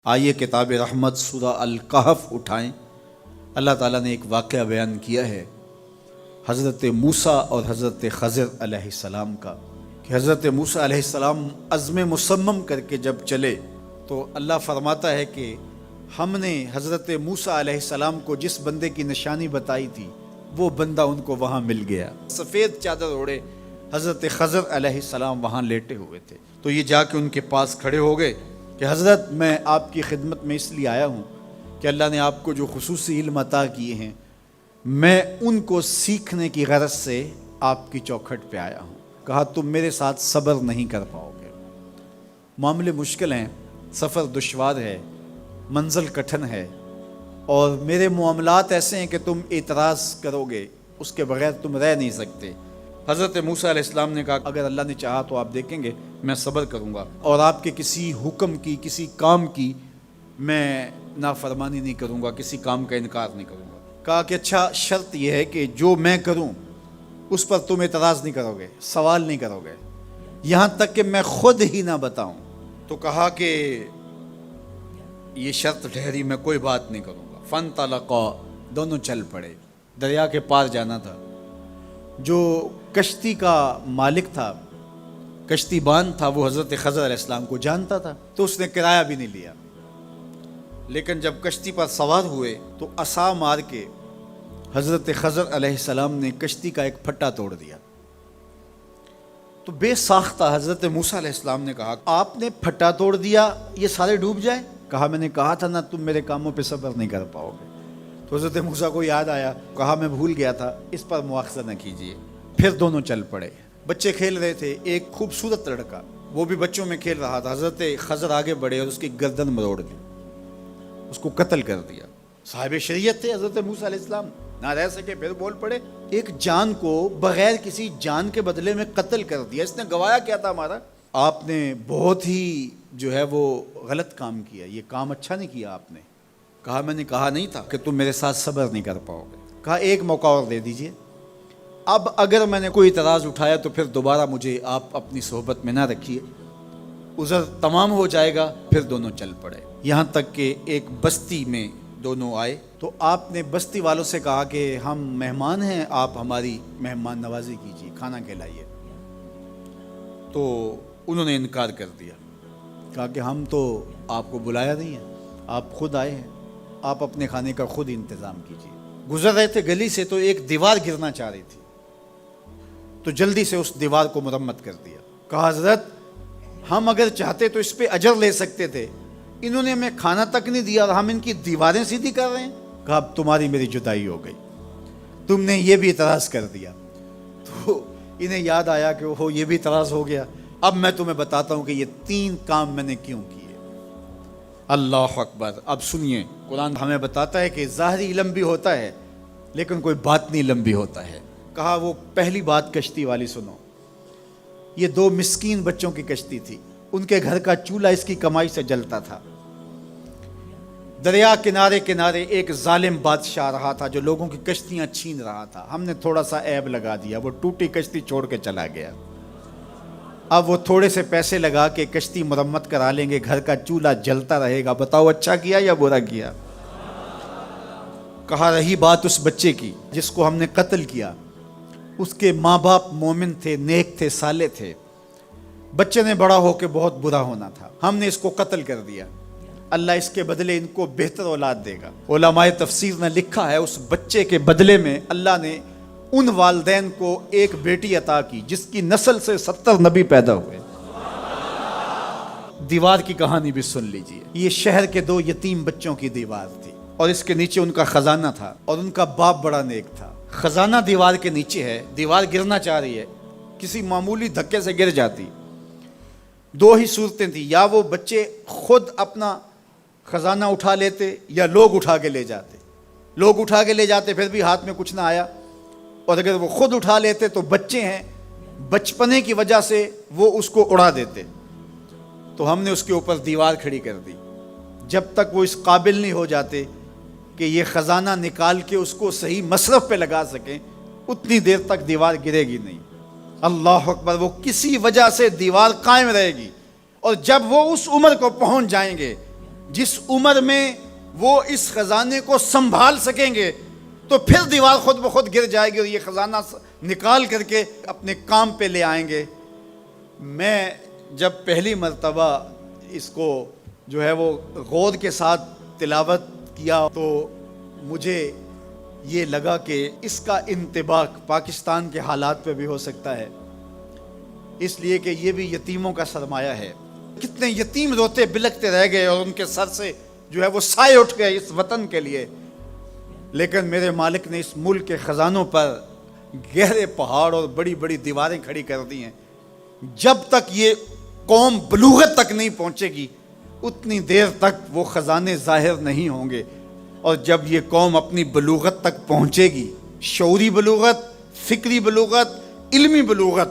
آئیے کتاب رحمت سورہ الکہف اٹھائیں۔ اللہ تعالیٰ نے ایک واقعہ بیان کیا ہے حضرت موسیٰ اور حضرت خضر علیہ السلام کا، کہ حضرت موسیٰ علیہ السلام عزم مصمم کر کے جب چلے تو اللہ فرماتا ہے کہ ہم نے حضرت موسیٰ علیہ السلام کو جس بندے کی نشانی بتائی تھی وہ بندہ ان کو وہاں مل گیا۔ سفید چادر اوڑے حضرت خضر علیہ السلام وہاں لیٹے ہوئے تھے، تو یہ جا کے ان کے پاس کھڑے ہو گئے کہ حضرت میں آپ کی خدمت میں اس لیے آیا ہوں کہ اللہ نے آپ کو جو خصوصی علم عطا کیے ہیں میں ان کو سیکھنے کی غرض سے آپ کی چوکھٹ پہ آیا ہوں۔ کہا تم میرے ساتھ صبر نہیں کر پاؤ گے، معاملے مشکل ہیں، سفر دشوار ہے، منزل کٹھن ہے، اور میرے معاملات ایسے ہیں کہ تم اعتراض کرو گے، اس کے بغیر تم رہ نہیں سکتے۔ حضرت موسیٰ علیہ السلام نے کہا اگر اللہ نے چاہا تو آپ دیکھیں گے میں صبر کروں گا، اور آپ کے کسی حکم کی کسی کام کی میں نافرمانی نہیں کروں گا، کسی کام کا انکار نہیں کروں گا۔ کہا کہ اچھا شرط یہ ہے کہ جو میں کروں اس پر تم اعتراض نہیں کرو گے، سوال نہیں کرو گے، یہاں تک کہ میں خود ہی نہ بتاؤں۔ تو کہا کہ یہ شرط ٹھہری، میں کوئی بات نہیں کروں گا۔ فانطلقا، دونوں چل پڑے، دریا کے پار جانا تھا۔ جو کشتی کا مالک تھا، کشتی بان تھا، وہ حضرت خضر علیہ السلام کو جانتا تھا، تو اس نے کرایہ بھی نہیں لیا، لیکن جب کشتی پر سوار ہوئے تو عصا مار کے حضرت خضر علیہ السلام نے کشتی کا ایک پھٹا توڑ دیا۔ تو بے ساختہ حضرت موسیٰ علیہ السلام نے کہا آپ نے پھٹا توڑ دیا، یہ سارے ڈوب جائیں؟ کہا میں نے کہا تھا نا تم میرے کاموں پہ صبر نہیں کر پاؤ گے۔ تو حضرت موسیٰ کو یاد آیا، کہا میں بھول گیا تھا، اس پر مواخذہ نہ کیجیے۔ پھر دونوں چل پڑے، بچے کھیل رہے تھے، ایک خوبصورت لڑکا وہ بھی بچوں میں کھیل رہا تھا۔ حضرت خضر آگے بڑھے اور اس کی گردن مروڑ دی، اس کو قتل کر دیا۔ صاحب شریعت تھے حضرت موسیٰ علیہ السلام، نہ رہ سکے، پھر بول پڑے ایک جان کو بغیر کسی جان کے بدلے میں قتل کر دیا، اس نے گوایا کیا تھا ہمارا؟ آپ نے بہت ہی جو ہے وہ غلط کام کیا، یہ کام اچھا نہیں کیا آپ نے۔ کہا میں نے کہا نہیں تھا کہ تم میرے ساتھ صبر نہیں کر پاؤ گے۔ کہا ایک موقع اور دے دیجئے، اب اگر میں نے کوئی اعتراض اٹھایا تو پھر دوبارہ مجھے آپ اپنی صحبت میں نہ رکھیے، عذر تمام ہو جائے گا۔ پھر دونوں چل پڑے، یہاں تک کہ ایک بستی میں دونوں آئے تو آپ نے بستی والوں سے کہا کہ ہم مہمان ہیں، آپ ہماری مہمان نوازی کیجیے، کھانا کھلائیے۔ تو انہوں نے انکار کر دیا، کہا کہ ہم تو آپ کو بلایا نہیں ہے، آپ خود آئے ہیں، آپ اپنے کھانے کا خود انتظام کیجیے۔ گزر رہے تھے گلی سے تو ایک دیوار گرنا چاہ رہی تھی، تو جلدی سے اس دیوار کو مرمت کر دیا۔ کہا حضرت ہم اگر چاہتے تو اس پہ اجر لے سکتے تھے، انہوں نے ہمیں کھانا تک نہیں دیا اور ہم ان کی دیواریں سیدھی کر رہے ہیں۔ کہا اب تمہاری میری جدائی ہو گئی، تم نے یہ بھی اعتراض کر دیا۔ تو انہیں یاد آیا کہ وہ یہ بھی اعتراض ہو گیا، اب میں تمہیں بتاتا ہوں کہ یہ 3 کام میں نے کیوں کیے۔ اللہ اکبر۔ اب سنیے، قرآن ہمیں بتاتا ہے کہ ظاہری علم بھی ہوتا ہے لیکن کوئی باطنی علم بھی ہوتا ہے۔ کہا وہ پہلی بات کشتی والی سنو، یہ 2 مسکین بچوں کی کشتی تھی، ان کے گھر کا چولہا اس کی کمائی سے جلتا تھا۔ دریا کنارے کنارے ایک ظالم بادشاہ رہا تھا جو لوگوں کی کشتیاں چھین رہا تھا، ہم نے تھوڑا سا عیب لگا دیا، وہ ٹوٹی کشتی چھوڑ کے چلا گیا۔ اب وہ تھوڑے سے پیسے لگا کے کشتی مرمت کرا لیں گے، گھر کا چولہا جلتا رہے گا، بتاؤ اچھا کیا یا برا کیا؟ کہا رہی بات اس بچے کی جس کو ہم نے قتل کیا، اس کے ماں باپ مومن تھے، نیک تھے، صالح تھے، بچے نے بڑا ہو کے بہت برا ہونا تھا، ہم نے اس کو قتل کر دیا، اللہ اس کے بدلے ان کو بہتر اولاد دے گا۔ علماء تفسیر نے لکھا ہے اس بچے کے بدلے میں اللہ نے ان والدین کو ایک بیٹی عطا کی جس کی نسل سے 70 نبی پیدا ہوئے۔ دیوار کی کہانی بھی سن لیجئے، یہ شہر کے 2 یتیم بچوں کی دیوار تھی اور اس کے نیچے ان کا خزانہ تھا، اور ان کا باپ بڑا نیک تھا۔ خزانہ دیوار کے نیچے ہے، دیوار گرنا چاہ رہی ہے، کسی معمولی دھکے سے گر جاتی۔ 2 ہی صورتیں تھیں، یا وہ بچے خود اپنا خزانہ اٹھا لیتے یا لوگ اٹھا کے لے جاتے۔ لوگ اٹھا کے لے جاتے پھر بھی ہاتھ میں کچھ نہ آیا، اور اگر وہ خود اٹھا لیتے تو بچے ہیں، بچپنے کی وجہ سے وہ اس کو اڑا دیتے۔ تو ہم نے اس کے اوپر دیوار کھڑی کر دی، جب تک وہ اس قابل نہیں ہو جاتے کہ یہ خزانہ نکال کے اس کو صحیح مصرف پہ لگا سکیں، اتنی دیر تک دیوار گرے گی نہیں۔ اللہ اکبر۔ وہ کسی وجہ سے دیوار قائم رہے گی، اور جب وہ اس عمر کو پہنچ جائیں گے جس عمر میں وہ اس خزانے کو سنبھال سکیں گے تو پھر دیوار خود بخود گر جائے گی اور یہ خزانہ نکال کر کے اپنے کام پہ لے آئیں گے۔ میں جب پہلی مرتبہ اس کو جو ہے وہ غور کے ساتھ تلاوت کیا تو مجھے یہ لگا کہ اس کا انطباق پاکستان کے حالات پہ بھی ہو سکتا ہے، اس لیے کہ یہ بھی یتیموں کا سرمایہ ہے۔ کتنے یتیم روتے بلکتے رہ گئے اور ان کے سر سے جو ہے وہ سائے اٹھ گئے اس وطن کے لیے، لیکن میرے مالک نے اس ملک کے خزانوں پر گہرے پہاڑ اور بڑی بڑی دیواریں کھڑی کر دی ہیں۔ جب تک یہ قوم بلوغت تک نہیں پہنچے گی اتنی دیر تک وہ خزانے ظاہر نہیں ہوں گے، اور جب یہ قوم اپنی بلوغت تک پہنچے گی، شعوری بلوغت، فکری بلوغت، علمی بلوغت،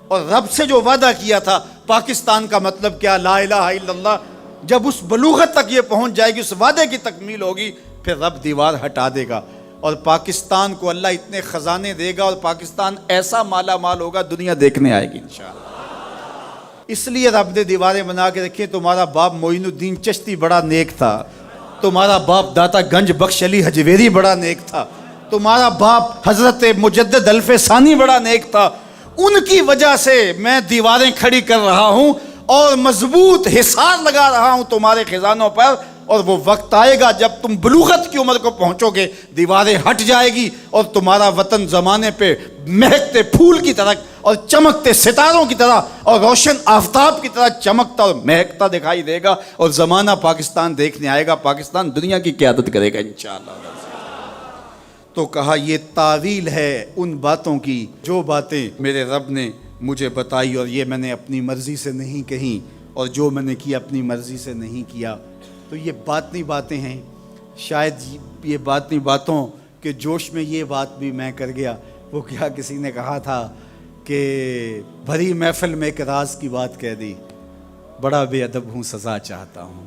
اور رب سے جو وعدہ کیا تھا پاکستان کا مطلب کیا، لا الہ الا اللہ، جب اس بلوغت تک یہ پہنچ جائے گی، اس وعدے کی تکمیل ہوگی، پھر رب دیوار ہٹا دے گا اور پاکستان کو اللہ اتنے خزانے دے گا اور پاکستان ایسا مالا مال ہوگا دنیا دیکھنے آئے گی انشاءاللہ۔ اس لیے رب نے دیواریں بنا کے رکھی۔ تمہارا باپ معین الدین چشتی بڑا نیک تھا، تمہارا باپ داتا گنج بخش علی حجویری بڑا نیک تھا، تمہارا باپ حضرت مجدد الف ثانی بڑا نیک تھا، ان کی وجہ سے میں دیواریں کھڑی کر رہا ہوں اور مضبوط حصار لگا رہا ہوں تمہارے خزانوں پر، اور وہ وقت آئے گا جب تم بلوغت کی عمر کو پہنچو گے، دیواریں ہٹ جائے گی اور تمہارا وطن زمانے پہ مہکتے پھول کی طرح اور چمکتے ستاروں کی طرح اور روشن آفتاب کی طرح چمکتا اور مہکتا دکھائی دے گا، اور زمانہ پاکستان دیکھنے آئے گا، پاکستان دنیا کی قیادت کرے گا انشاءاللہ۔ تو کہا یہ تعویل ہے ان باتوں کی جو باتیں میرے رب نے مجھے بتائی، اور یہ میں نے اپنی مرضی سے نہیں کہیں، اور جو میں نے کیا اپنی مرضی سے نہیں کیا۔ تو یہ باطنی باتیں ہیں، شاید یہ باطنی باتوں کے جوش میں یہ بات بھی میں کر گیا۔ وہ کیا کسی نے کہا تھا کہ بھری محفل میں ایک راز کی بات کہہ دی، بڑا بے ادب ہوں سزا چاہتا ہوں۔